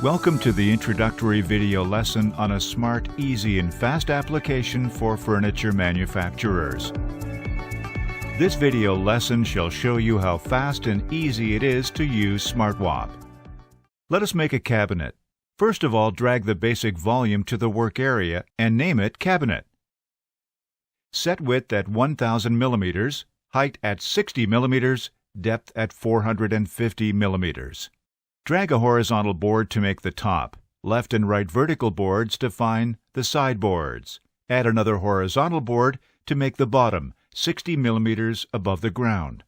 Welcome to the introductory video lesson on a smart, easy, and fast application for furniture manufacturers. This video lesson shall show you how fast and easy it is to use Smartwop. Let us make a cabinet. First of all, drag the basic volume to the work area and name it Cabinet. Set width at 1000 millimeters, height at 60 millimeters, depth at 450 millimeters. Drag a horizontal board to make the top. Left and right vertical boards define the side boards. Add another horizontal board to make the bottom, 60 millimeters above the ground.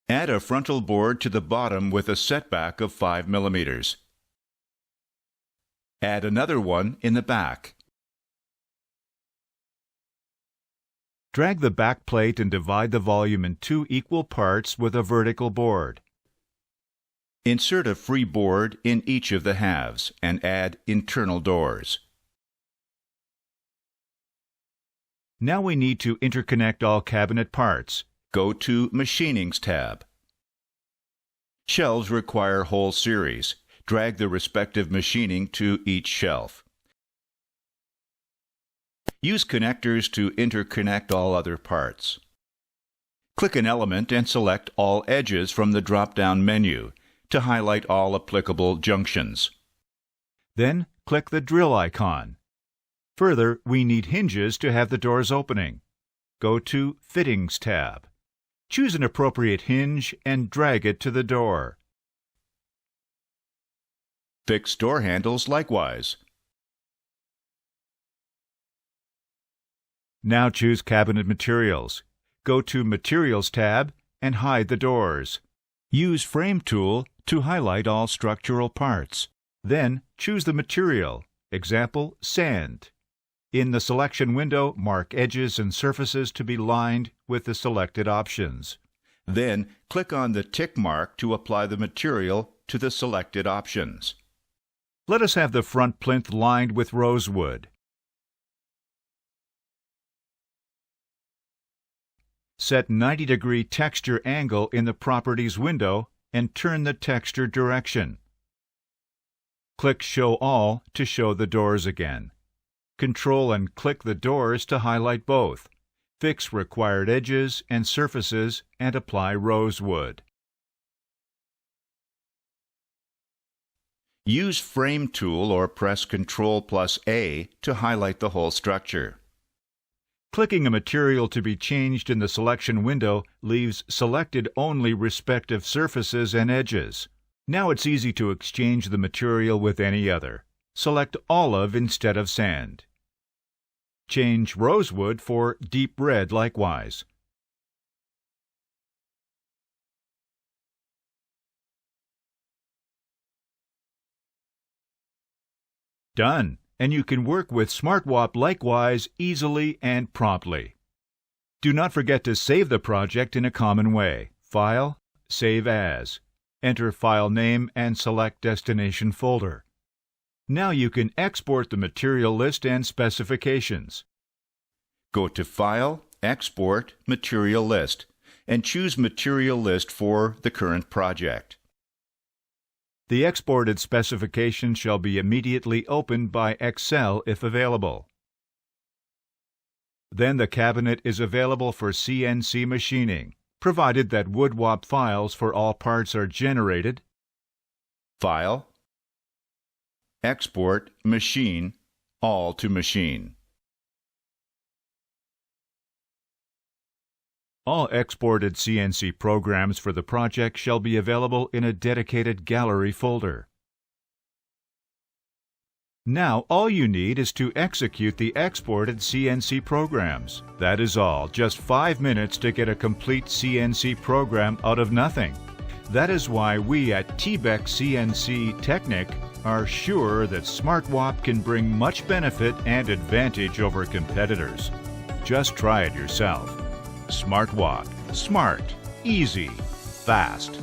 Add a frontal board to the bottom with a setback of 5 millimeters. Add another one in the back. Drag the back plate and divide the volume in two equal parts with a vertical board. Insert a free board in each of the halves and add internal doors. Now we need to interconnect all cabinet parts. Go to Machining's tab. Shelves require whole series. Drag the respective machining to each shelf. Use connectors to interconnect all other parts. Click an element and select All Edges from the drop-down menu to highlight all applicable junctions. Then click the drill icon. Further, we need hinges to have the doors opening. Go to Fittings tab. Choose an appropriate hinge and drag it to the door. Fix door handles likewise. Now choose Cabinet Materials. Go to Materials tab and hide the doors. Use Frame tool to highlight all structural parts. Then choose the material, example, sand. In the selection window, mark edges and surfaces to be lined with the selected options. Then click on the tick mark to apply the material to the selected options. Let us have the front plinth lined with rosewood. Set 90-degree texture angle in the Properties window and turn the texture direction. Click Show All to show the doors again. Control and click the doors to highlight both. Fix required edges and surfaces and apply rosewood. Use Frame tool or press Ctrl+A to highlight the whole structure. Clicking a material to be changed in the selection window leaves selected only respective surfaces and edges. Now it's easy to exchange the material with any other. Select olive instead of sand. Change rosewood for deep red likewise. Done! And you can work with Smartwop likewise easily and promptly. Do not forget to save the project in a common way. File, Save As. Enter file name and select Destination folder. Now you can export the material list and specifications. Go to File, Export, Material List, and choose Material List for the current project. The exported specification shall be immediately opened by Excel if available. Then the cabinet is available for CNC machining, provided that woodwop files for all parts are generated. File, Export, Machine, All to Machine. All exported CNC programs for the project shall be available in a dedicated gallery folder. Now all you need is to execute the exported CNC programs. That is all, just 5 minutes to get a complete CNC program out of nothing. That is why we at TBEC CNC Technic are sure that Smartwop can bring much benefit and advantage over competitors. Just try it yourself. Smartwop. Smart. Easy. Fast.